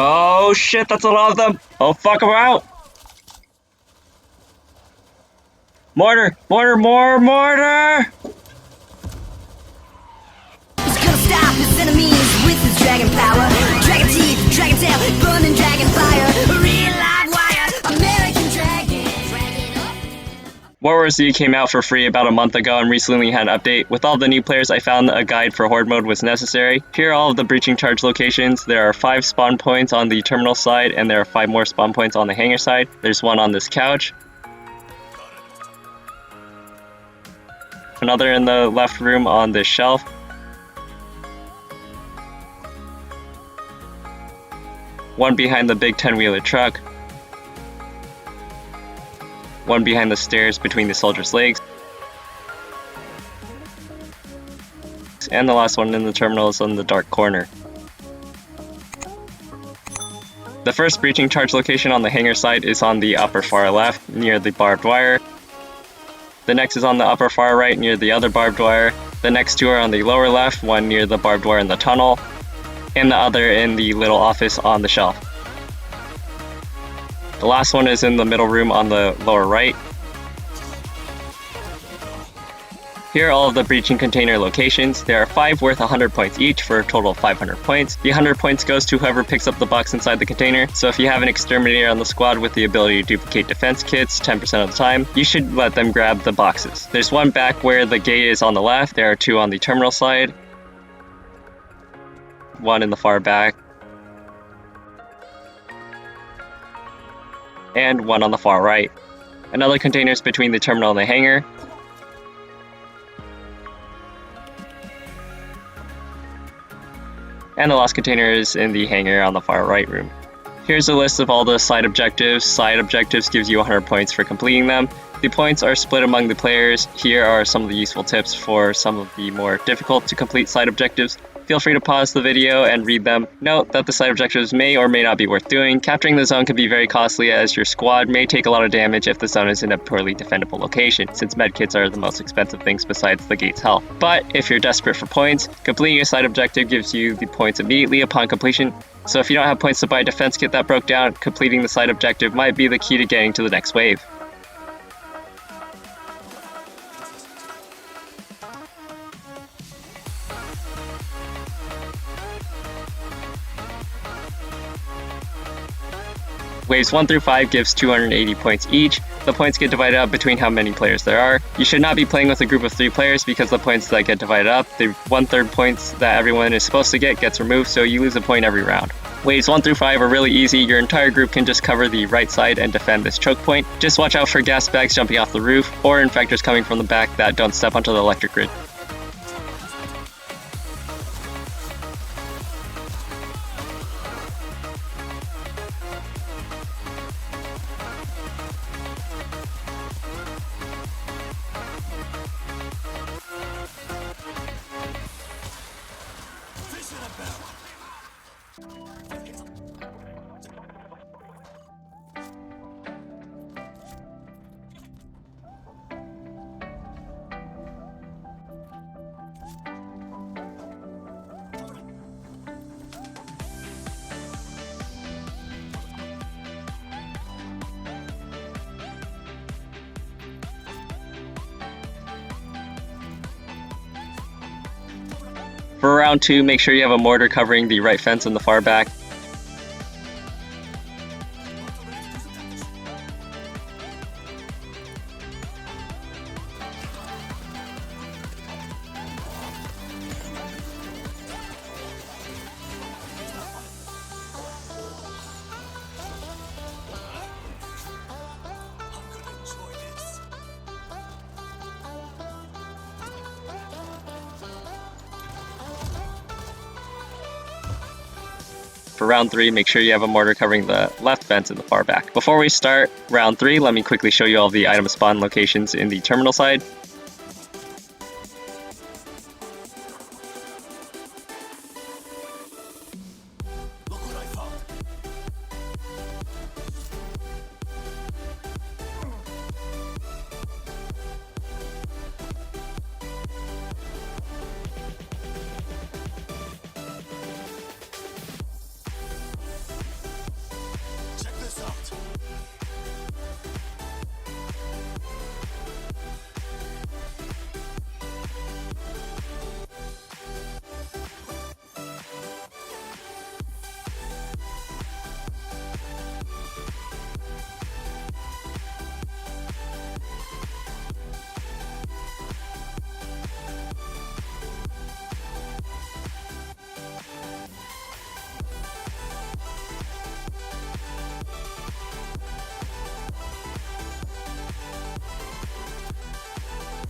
Oh shit, that's a lot of them! Oh fuck, I'm out! Mortar! Mortar! More mortar! He's gonna stop his enemies with his dragon power. Dragon teeth, dragon tail, burning dragon fire. Real live wire, American dragon. War Z came out for free about a month ago and recently had an update. With all the new players, I found a guide for Horde Mode was necessary. Here are all of the breaching charge locations. There are 5 spawn points on the terminal side, and there are 5 more spawn points on the hangar side. There's one on this couch. Another in the left room on this shelf. One behind the big 10-wheeler truck. One behind the stairs between the soldier's legs. And the last one in the terminal is on the dark corner. The first breaching charge location on the hangar side is on the upper far left, near the barbed wire. The next is on the upper far right, near the other barbed wire. The next 2 are on the lower left, one near the barbed wire in the tunnel, and the other in the little office on the shelf. The last one is in the middle room on the lower right. Here are all of the breaching container locations. There are 5 worth 100 points each for a total of 500 points. The 100 points goes to whoever picks up the box inside the container. So if you have an exterminator on the squad with the ability to duplicate defense kits 10% of the time, you should let them grab the boxes. There's one back where the gate is on the left. There are 2 on the terminal side. One in the far back. And one on the far right. Another container is between the terminal and the hangar. And the last container is in the hangar on the far right room. Here's a list of all the side objectives. Side objectives gives you 100 points for completing them. The points are split among the players. Here are some of the useful tips for some of the more difficult to complete side objectives. Feel free to pause the video and read them. Note that the side objectives may or may not be worth doing. Capturing the zone can be very costly as your squad may take a lot of damage if the zone is in a poorly defendable location, since medkits are the most expensive things besides the gate's health. But if you're desperate for points, completing a side objective gives you the points immediately upon completion. So if you don't have points to buy a defense kit that broke down, completing the side objective might be the key to getting to the next wave. Waves 1 through 5 gives 280 points each. The points get divided up between how many players there are. You should not be playing with a group of 3 players because the points that get divided up, the 1/3 points that everyone is supposed to get gets removed, so you lose a point every round. Waves 1 through 5 are really easy. Your entire group can just cover the right side and defend this choke point. Just watch out for gas bags jumping off the roof or infectors coming from the back that don't step onto the electric grid. For round 2, make sure you have a mortar covering the right fence in the far back. For round 3, make sure you have a mortar covering the left fence in the far back. Before we start round 3, let me quickly show you all the item spawn locations in the terminal side.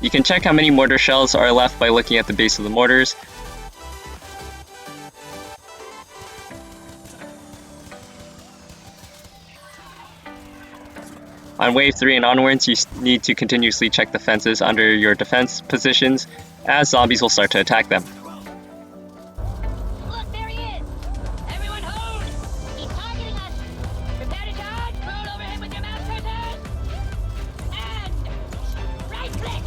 You can check how many mortar shells are left by looking at the base of the mortars. On wave 3 and onwards, you need to continuously check the fences under your defense positions, as zombies will start to attack them. Look, there he is! Everyone hold! He's targeting us! Prepare to charge! Roll over him with your mouse cursor! And... right click!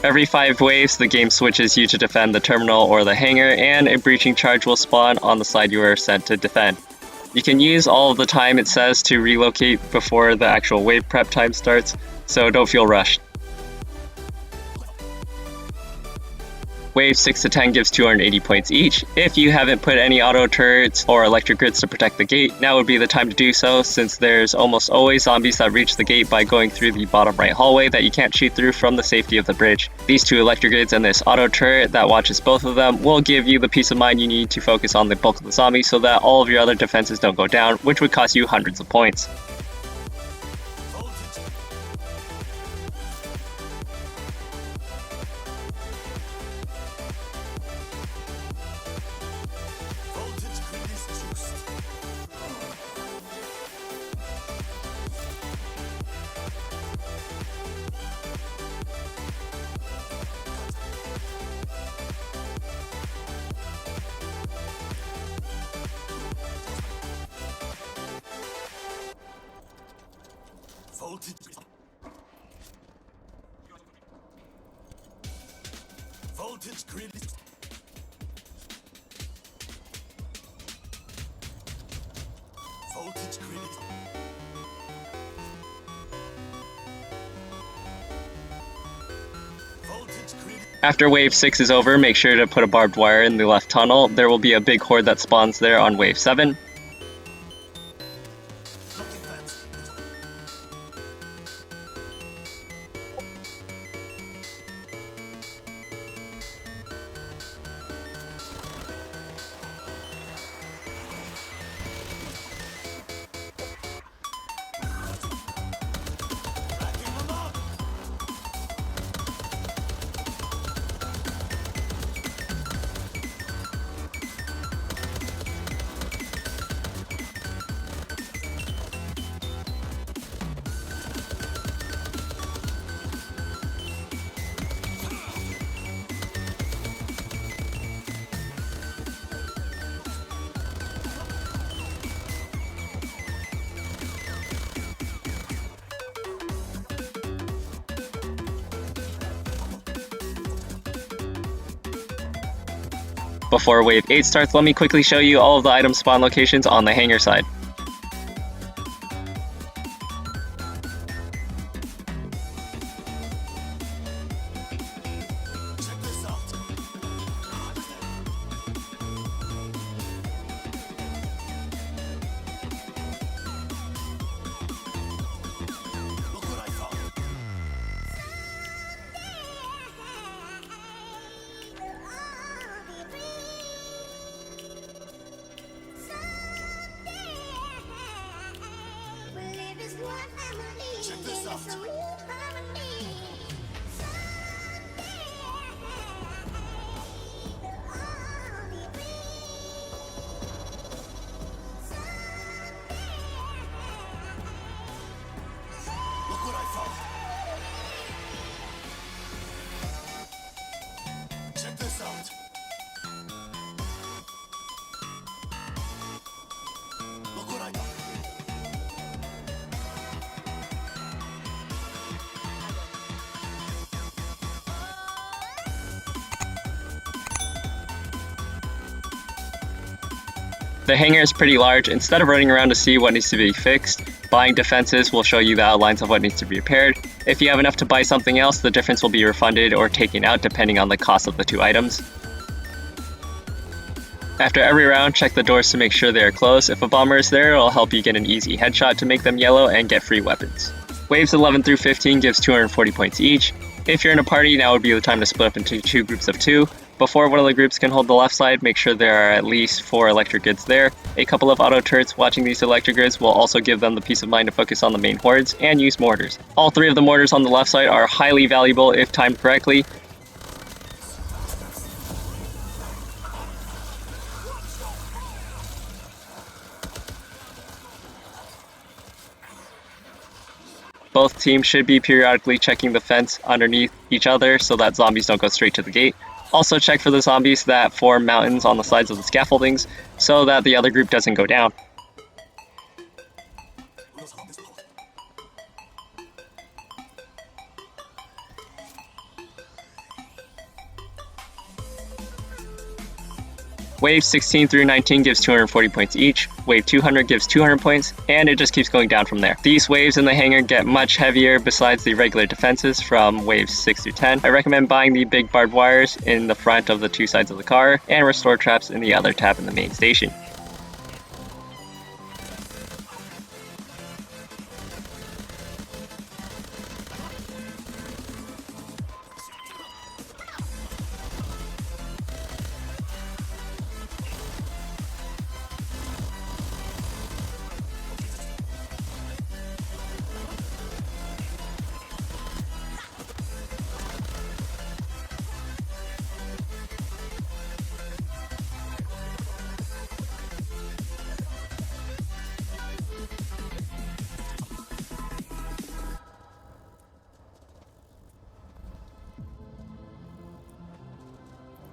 Every 5 waves, the game switches you to defend the terminal or the hangar, and a breaching charge will spawn on the side you are sent to defend. You can use all of the time it says to relocate before the actual wave prep time starts, so don't feel rushed. Wave 6 to 10 gives 280 points each. If you haven't put any auto turrets or electric grids to protect the gate, now would be the time to do so, since there's almost always zombies that reach the gate by going through the bottom right hallway that you can't shoot through from the safety of the bridge. These 2 electric grids and this auto turret that watches both of them will give you the peace of mind you need to focus on the bulk of the zombies so that all of your other defenses don't go down, which would cost you hundreds of points. Voltage grid is... Voltage grid is... After wave 6 is over, make sure to put a barbed wire in the left tunnel. There will be a big horde that spawns there on wave 7. Before wave 8 starts, let me quickly show you all of the item spawn locations on the hangar side. Check this out. Look what I found. Check this out. Look what I got. The hangar is pretty large. Instead of running around to see what needs to be fixed, buying defenses will show you the outlines of what needs to be repaired. If you have enough to buy something else, the difference will be refunded or taken out depending on the cost of the two items. After every round, check the doors to make sure they are closed. If a bomber is there, it'll help you get an easy headshot to make them yellow and get free weapons. Waves 11 through 15 gives 240 points each. If you're in a party, now would be the time to split up into 2 groups of 2. Before one of the groups can hold the left side, make sure there are at least 4 electric grids there. A couple of auto turrets watching these electric grids will also give them the peace of mind to focus on the main hordes and use mortars. All 3 of the mortars on the left side are highly valuable if timed correctly. Both teams should be periodically checking the fence underneath each other so that zombies don't go straight to the gate. Also check for the zombies that form mountains on the sides of the scaffoldings so that the other group doesn't go down. Wave 16 through 19 gives 240 points each, Wave 200 gives 200 points, and it just keeps going down from there. These waves in the hangar get much heavier besides the regular defenses from waves 6 through 10. I recommend buying the big barbed wires in the front of the 2 sides of the car, and restore traps in the other tab in the main station.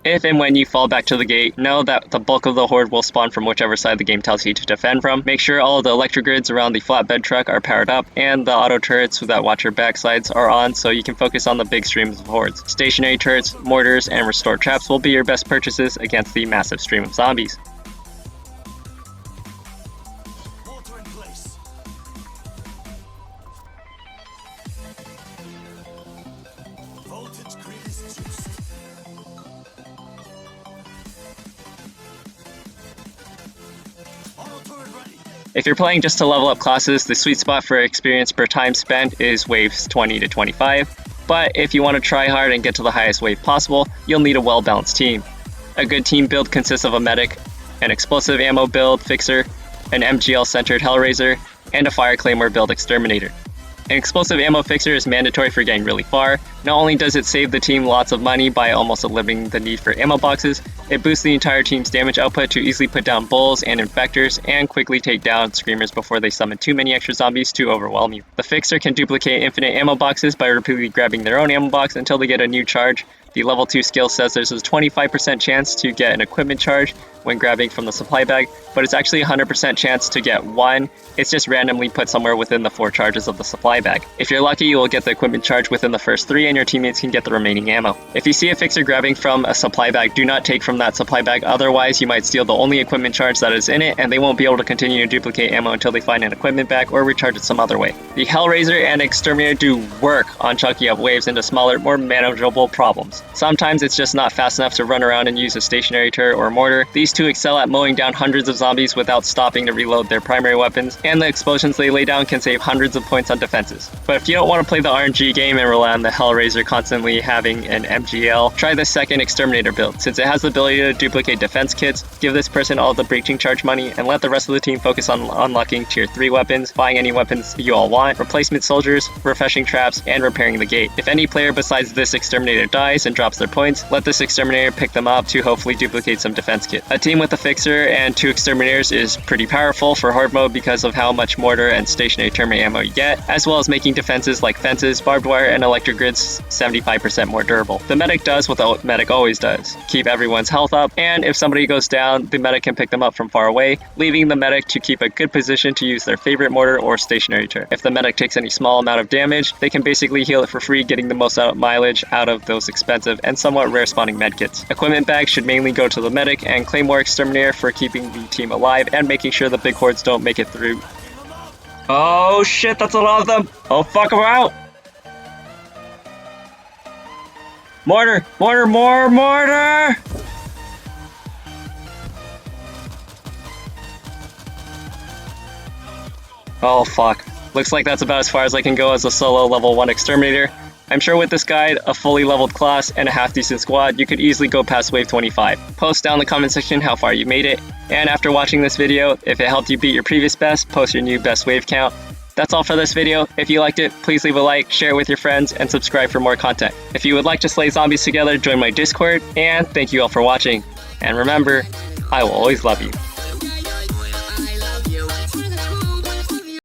If and when you fall back to the gate, know that the bulk of the horde will spawn from whichever side the game tells you to defend from. Make sure all of the electric grids around the flatbed truck are powered up, and the auto turrets that watch your backsides are on so you can focus on the big streams of hordes. Stationary turrets, mortars, and restore traps will be your best purchases against the massive stream of zombies. Mortar in place. Voltage grid is juiced. Auto turret ready. If you're playing just to level up classes, the sweet spot for experience per time spent is waves 20 to 25. But if you want to try hard and get to the highest wave possible, you'll need a well-balanced team. A good team build consists of a medic, an explosive ammo build fixer, an MGL-centered Hellraiser, and a fire claymore build exterminator. An explosive ammo fixer is mandatory for getting really far. Not only does it save the team lots of money by almost eliminating the need for ammo boxes, it boosts the entire team's damage output to easily put down bulls and infectors and quickly take down screamers before they summon too many extra zombies to overwhelm you. The fixer can duplicate infinite ammo boxes by repeatedly grabbing their own ammo box until they get a new charge. The level 2 skill says there's a 25% chance to get an equipment charge when grabbing from the supply bag, but it's actually a 100% chance to get one. It's just randomly put somewhere within the 4 charges of the supply bag. If you're lucky, you will get the equipment charge within the first 3 and your teammates can get the remaining ammo. If you see a fixer grabbing from a supply bag, do not take from that supply bag, otherwise you might steal the only equipment charge that is in it and they won't be able to continue to duplicate ammo until they find an equipment bag or recharge it some other way. The Hellraiser and Exterminator do work on chunking up waves into smaller, more manageable problems. Sometimes it's just not fast enough to run around and use a stationary turret or mortar. These two excel at mowing down hundreds of zombies without stopping to reload their primary weapons, and the explosions they lay down can save hundreds of points on defenses. But if you don't want to play the RNG game and rely on the Hellraiser constantly having an MGL, try the second Exterminator build. Since it has the ability to duplicate defense kits, give this person all the breaching charge money and let the rest of the team focus on unlocking tier 3 weapons, buying any weapons you all want, replacement soldiers, refreshing traps, and repairing the gate. If any player besides this Exterminator dies and drops their points, let this Exterminator pick them up to hopefully duplicate some defense kit. A team with a fixer and 2 Exterminators is pretty powerful for Horde Mode because of how much mortar and stationary termite ammo you get, as well as making defenses like fences, barbed wire, and electric grids 75% more durable. The medic does what the medic always does, keep everyone's health up, and if somebody goes down, the medic can pick them up from far away, leaving the medic to keep a good position to use their favorite mortar or stationary turret. If the medic takes any small amount of damage, they can basically heal it for free, getting the most mileage out of those expensive expensive and somewhat rare spawning medkits. Equipment bags should mainly go to the medic, and Claymore Exterminator for keeping the team alive and making sure the big hordes don't make it through. Oh shit, that's a lot of them! Oh fuck, we're out! Mortar! Mortar! More mortar! Oh fuck. Looks like that's about as far as I can go as a solo level 1 Exterminator. I'm sure with this guide, a fully leveled class, and a half-decent squad, you could easily go past wave 25. Post down in the comment section how far you made it, and after watching this video, if it helped you beat your previous best, post your new best wave count. That's all for this video. If you liked it, please leave a like, share it with your friends, and subscribe for more content. If you would like to slay zombies together, join my Discord, and thank you all for watching. And remember, I will always love you.